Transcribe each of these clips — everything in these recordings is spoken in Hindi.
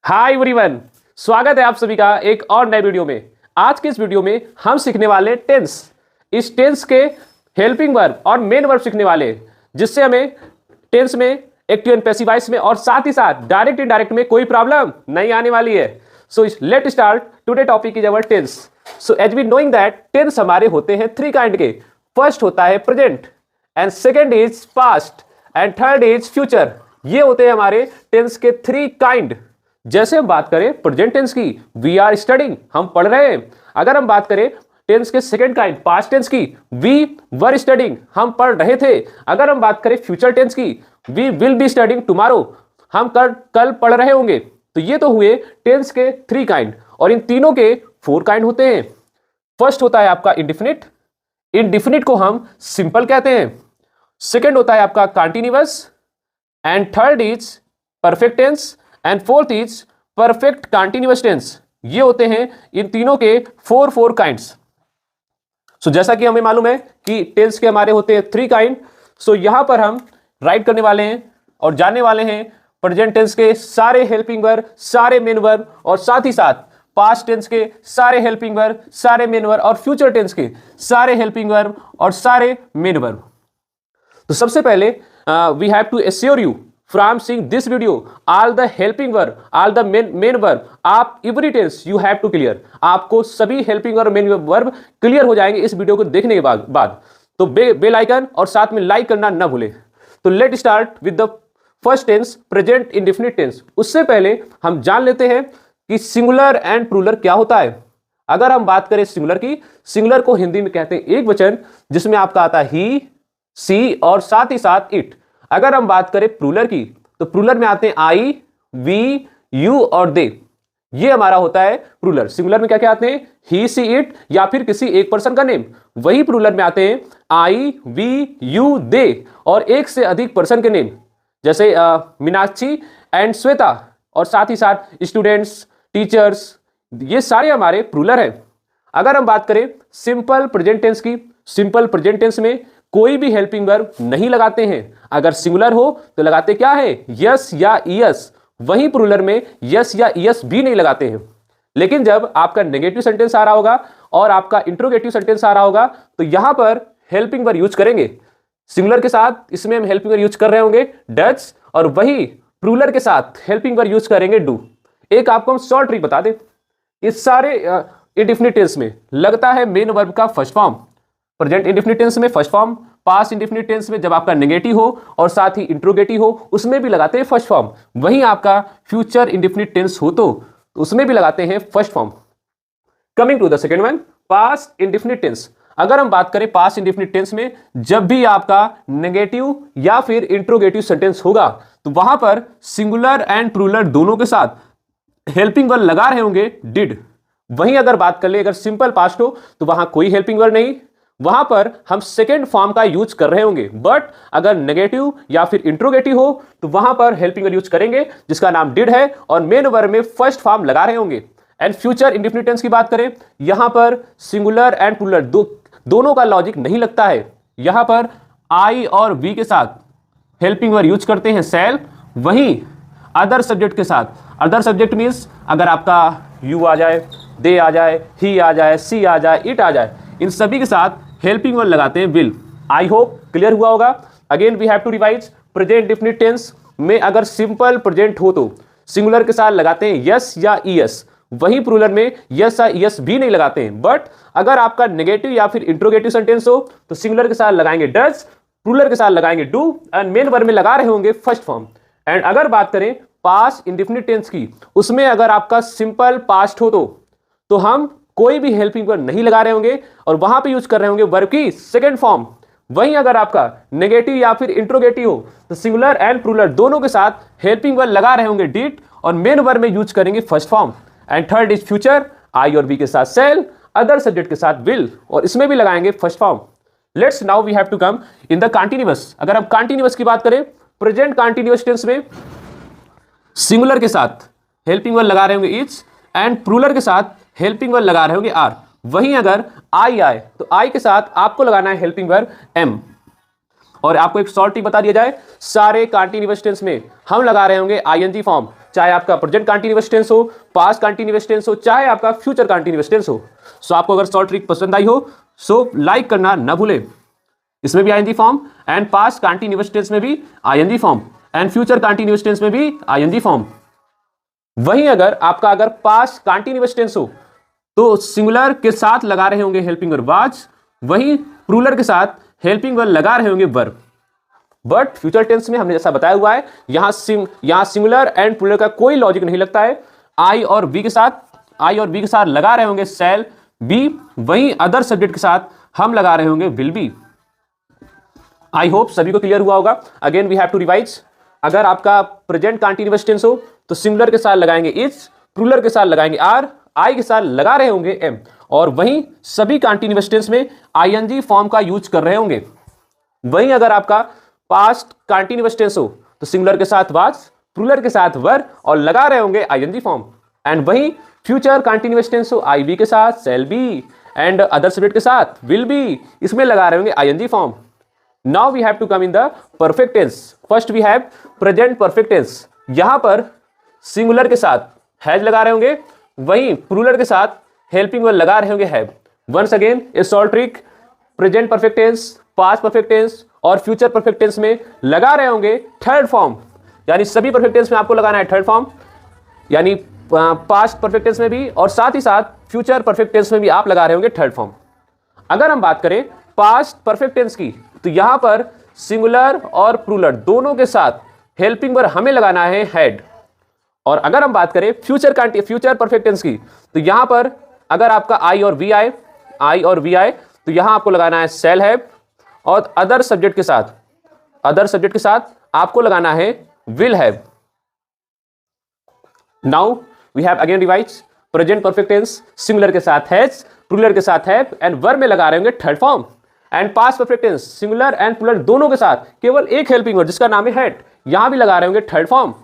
हाय एवरीवन, स्वागत है आप सभी का एक और नए वीडियो में। आज के इस वीडियो में हम सीखने वाले टेंस, इस टेंस के हेल्पिंग वर्ब और मेन वर्ब सीखने वाले, जिससे हमें टेंस में एक्टिव एंड पैसिव वॉइस में और साथ ही साथ डायरेक्ट इनडायरेक्ट में कोई प्रॉब्लम नहीं आने वाली है। So let start. Today topic is our tense. So as we knowing that tense हमारे होते हैं थ्री काइंड के। फर्स्ट होता है present, and second is past, and third is future. ये होते हैं हमारे टेंस के थ्री काइंड। जैसे हम बात करें प्रेजेंट टेंस की, वी आर स्टडिंग, हम पढ़ रहे हैं। अगर हम बात करें टेंस के सेकंड काइंड पास्ट टेंस की, वी वर स्टडिंग, हम पढ़ रहे थे। अगर हम बात करें फ्यूचर टेंस की, we will be studying tomorrow, हम कल पढ़ रहे होंगे। तो ये तो हुए टेंस के थ्री काइंड, और इन तीनों के फोर काइंड होते हैं। फर्स्ट होता है आपका इंडिफिनिट, इंडिफिनिट को हम सिंपल कहते हैं। सेकेंड होता है आपका continuous, and third is perfect tense, and fourth is perfect continuous tense. ये होते हैं इन तीनों के फोर काइंड्स। सो जैसा कि हमें मालूम है कि टेंस के हमारे होते हैं थ्री काइंड। सो यहां पर हम राइट करने वाले हैं और जानने वाले हैं प्रेजेंट टेंस के सारे हेल्पिंग वर्ब, सारे मेन वर्ब, और साथ ही साथ पास्ट टेंस के सारे हेल्पिंग वर्ब, सारे मेन वर्ब, और फ्यूचर टेंस के सारे हेल्पिंग वर्ब और सारे मेन वर्ब। तो सबसे पहले we have to assure you from seeing this video all the helping verb, all the main verb, आप every tense you have to clear। आपको सभी helping और main verb क्लियर हो जाएंगे इस वीडियो को देखने के बाद। तो बेल आइकन और साथ में लाइक करना ना भूले। तो let start with the first tense, present indefinite tense. उससे पहले हम जान लेते हैं कि सिंगुलर एंड प्लूरल क्या होता है। अगर हम बात करें सिंगुलर की, सिंगुलर को हिंदी में कहते हैं एक वचन, जिसमें आपका आता है ही, सी और साथ ही साथ इट। अगर हम बात करें प्लूरल की, तो प्लूरल में आते हैं आई, वी, यू और दे। ये हमारा होता है प्लूरल। सिंगुलर में क्या क्या आते हैं? ही, सी, इट, या फिर किसी एक पर्सन का नेम। वही प्लूरल में आते हैं आई, वी, यू, दे, और एक से अधिक पर्सन के नेम, जैसे मीनाक्षी एंड श्वेता, और साथ ही साथ स्टूडेंट्स, टीचर्स। ये सारे हमारे प्लूरल हैं। अगर हम बात करें सिंपल प्रेजेंट टेंस की, सिंपल प्रेजेंट टेंस में कोई भी हेल्पिंग वर्ब नहीं लगाते हैं। अगर सिंगुलर हो तो लगाते क्या है? यस या ईएस। वहीं प्लूरल में यस या ईएस भी नहीं लगाते हैं। लेकिन जब आपका नेगेटिव सेंटेंस आ रहा होगा और आपका इंट्रोगेटिव सेंटेंस आ रहा होगा, तो यहां पर हेल्पिंग वर्ब यूज करेंगे। सिंगुलर के साथ इसमें हम हेल्पिंग वर्ब यूज कर रहे होंगे डज, और वही प्लूरल के साथ हेल्पिंग वर्ब यूज करेंगे डू। एक आपको हम शॉर्ट ट्रिक बता दें, इस सारे इंडेफिनिट टेंस में लगता है मेन वर्ब का first form. Present indefinite tense में first form, past indefinite tense में जब आपका नेगेटिव हो और साथ ही इंट्रोगेटिव हो, उसमें भी लगाते हैं फर्स्ट फॉर्म। वहीं आपका फ्यूचर इंडेफिनिट टेंस हो तो उसमें भी लगाते हैं first form. Coming to the second one, past indefinite tense. अगर हम बात करें पास्ट इंडेफिनिट टेंस में, जब भी आपका नेगेटिव या फिर इंट्रोगेटिव सेंटेंस होगा, तो वहां पर सिंगुलर एंड प्लूरल दोनों के साथ हेल्पिंग वर्ब लगा रहे होंगे डिड। वहीं अगर बात कर ले, अगर सिंपल पास्ट हो तो वहां कोई हेल्पिंग वर्ब नहीं, वहां पर हम सेकेंड फॉर्म का यूज कर रहे होंगे। बट अगर नेगेटिव या फिर इंट्रोगेटिव हो तो वहां पर हेल्पिंग वर्ब यूज करेंगे जिसका नाम डिड है, और मेन वर्ब में फर्स्ट फॉर्म लगा रहे होंगे। एंड फ्यूचर इंडेफिनिट टेंस की बात करें, यहां पर सिंगुलर एंड प्लूरल दोनों का लॉजिक नहीं लगता है। यहां पर आई और वी के साथ हेल्पिंग वर्ब यूज करते हैं शैल। वहीं अदर सब्जेक्ट के साथ, अदर सब्जेक्ट मीन्स अगर आपका यू आ जाए, दे आ जाए, ही आ जाए, सी आ जाए, इट आ जाए, इन सभी के साथ हेल्पिंग वर्ब लगाते हैं विल। आई होप क्लियर हुआ होगा। Again we have to revise. Present indefinite tense में अगर सिंपल प्रेजेंट हो तो सिंगुलर के साथ लगाते हैं यस या ईएस। वहीं प्लूरल में यस या ईएस भी नहीं लगाते हैं। बट अगर आपका नेगेटिव या फिर इंट्रोगेटिव सेंटेंस हो तो सिंगुलर के साथ लगाएंगे डज, प्लूरल के साथ लगाएंगे डू, एंड मेन वर्ब में लगा रहे होंगे फर्स्ट फॉर्म। एंड अगर बात करें पास्ट इंडेफिनिट टेंस की, उसमें अगर आपका सिंपल पास्ट हो तो हम कोई भी हेल्पिंग वर्ब नहीं लगा रहे होंगे और वहां पे यूज कर रहे होंगे वर्ब की सेकंड फॉर्म। वहीं अगर आपका नेगेटिव या फिर इंट्रोगेटिव हो तो सिंगुलर एंड प्लूरल दोनों के साथ हेल्पिंग वर्ब लगा रहे होंगे डिड, और मेन वर्ब में यूज करेंगे first form. And third is future, I और बी के साथ सेल, अदर सब्जेक्ट के साथ विल, और इसमें भी लगाएंगे first form. Let's now we have to come in the continuous. अगर हम कंटिन्यूअस की बात करें, प्रेजेंट कंटिन्यूअस टेंस में सिंगुलर के साथ हेल्पिंग वर्ब लगा रहे होंगे इज, एंड प्लूरल के साथ हेल्पिंग वर्ब लगा रहे होंगे आर। वहीं अगर आई आए तो आई के साथ आपको लगाना है हेल्पिंग वर्ब एम। और आपको एक शॉर्ट ट्रिक बता दिया जाए, सारे कंटीन्यूअस टेंस में हम लगा रहे होंगे आईएनजी फॉर्म। चाहे आपका प्रेजेंट कंटीन्यूअस टेंस हो, पास्ट कंटीन्यूअस टेंस हो, चाहे आपका फ्यूचर कंटीन्यूअस टेंस हो। सो आपको अगर शॉर्ट ट्रिक पसंद आई हो सो लाइक करना ना भूलें। इसमें भी ING form and past continuous tense में भी ING form and future continuous tense में भी आईएनजी फॉर्म। वहीं अगर पास्ट कंटीन्यूअस टेंस हो तो सिंगुलर के साथ लगा रहे होंगे हेल्पिंग वर्ब वाज, वहीं प्लूरल के साथ हेल्पिंग वर्ब लगा रहे होंगे वर्ब। बट फ्यूचर टेंस में हमने जैसा बताया हुआ है यहां सिंगुलर एंड प्लूरल का कोई लॉजिक नहीं लगता है। आई और वी के साथ लगा रहे होंगे शैल बी, वहीं अदर सब्जेक्ट के साथ हम लगा रहे होंगे विल बी। आई होप सभी को क्लियर हुआ होगा। Again we have to revise. अगर आपका प्रेजेंट कंटीन्यूअस टेंस हो तो सिंगुलर के साथ लगाएंगे इज, प्लूरल के साथ लगाएंगे आर, आई के साथ लगा रहे होंगे एम, और वहीं सभी कंटीन्यूअस टेंस में आईएनजी फॉर्म का यूज कर रहे होंगे। वहीं अगर आपका पास्ट कंटीन्यूअस टेंस हो तो सिंगुलर के साथ वाज, प्लूरल के साथ वर और लगा रहे होंगे आईएनजी फॉर्म। एंड वहीं फ्यूचर कंटीन्यूअस टेंस हो आई बी के साथ shall be and other subject के साथ विल बी, इसमें लगा रहे होंगे ING form. Now we have to come in the perfect tense. First we have present perfect tense. यहां पर सिंगुलर के साथ हैज लगा रहे होंगे, वहीं प्लूरल के साथ हेल्पिंग वर्ब लगा रहे होंगे have. Once again a short trick, present perfect tense, past perfect tense और फ्यूचर परफेक्ट टेंस में लगा रहे होंगे थर्ड फॉर्म, यानी सभी परफेक्ट टेंस में आपको लगाना है थर्ड फॉर्म, यानी पास्ट परफेक्ट टेंस में भी और साथ ही साथ फ्यूचर परफेक्ट टेंस में भी आप लगा रहे होंगे थर्ड फॉर्म। अगर हम बात करें पास्ट परफेक्ट टेंस की तो यहां पर सिंगुलर और प्लूरल दोनों के साथ हेल्पिंग वर्ब हमें लगाना है हैड। और अगर हम बात करें फ्यूचर परफेक्ट टेंस की तो यहां पर अगर आपका आई और वी आए तो यहां आपको लगाना है शैल हैव, और अदर सब्जेक्ट के साथ आपको लगाना है will have. Now we have again revise. Present perfect tense singular के साथ हैज, प्लूरल के साथ हैव एंड वर्ब में लगा रहे होंगे third form. And past perfect tense singular and plural दोनों के साथ केवल एक हेल्पिंग वर्ब जिसका नाम है हैड, यहां भी लगा रहे होंगे third form.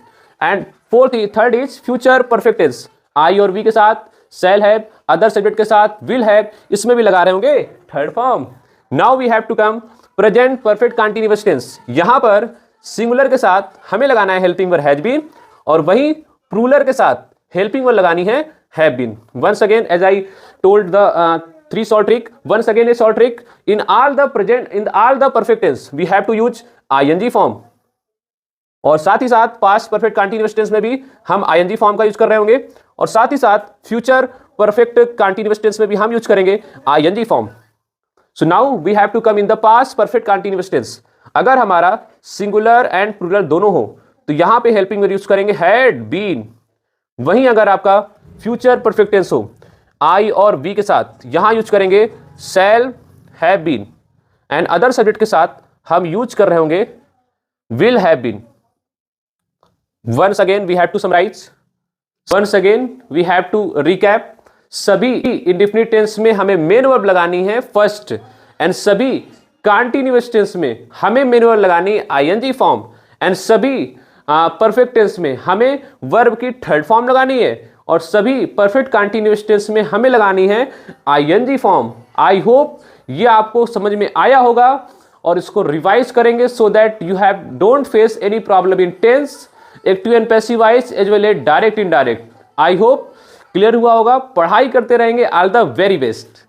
And third is future perfect tense, I और वी के साथ शैल हैव, अदर सब्जेक्ट के साथ विल हैव, इसमें भी लगा रहे होंगे third form. Now we have to come present perfect continuous tense. यहां पर सिंगुलर के साथ हमें लगाना है हेल्पिंग वर्ब हैज बीन, और वहीं प्लूरल के साथ हेल्पिंग वर्ब लगानी है have been. Once again as I told the three short trick, once again a short trick, in all the perfect tense we have to use ing form, और साथ ही साथ पास्ट परफेक्ट कंटीन्यूअस टेंस में भी हम ing फॉर्म का यूज कर रहे होंगे, और साथ ही साथ फ्यूचर परफेक्ट कंटीन्यूअस टेंस में भी हम यूज करेंगे ing form. So now we have to come in the past perfect continuous tense. अगर हमारा सिंगुलर एंड प्लूरल दोनों हो तो यहां पे हेल्पिंग वर्ब यूज करेंगे हैड बीन। वहीं अगर आपका फ्यूचर परफेक्ट टेंस हो आई और वी के साथ यहां यूज करेंगे shall have been, and other subject के साथ हम यूज कर रहे होंगे will have been. Once again we have to summarise, once again we have to recap. सभी इंडेफिनिट टेंस में हमें मेन वर्ब लगानी है फर्स्ट, एंड सभी कंटीन्यूअस टेंस में हमें मेन वर्ब लगानी है आईएनजी फॉर्म, एंड सभी परफेक्ट टेंस में हमें वर्ब की थर्ड फॉर्म लगानी है, और सभी परफेक्ट कंटीन्यूअस टेंस में हमें लगानी है आईएनजी फॉर्म। आई होप ये आपको समझ में आया होगा, और इसको रिवाइज करेंगे so that you have don't face any problem in tense, active and passive voice as well as direct indirect. I hope clear हुआ होगा। पढ़ाई करते रहेंगे। All the very best.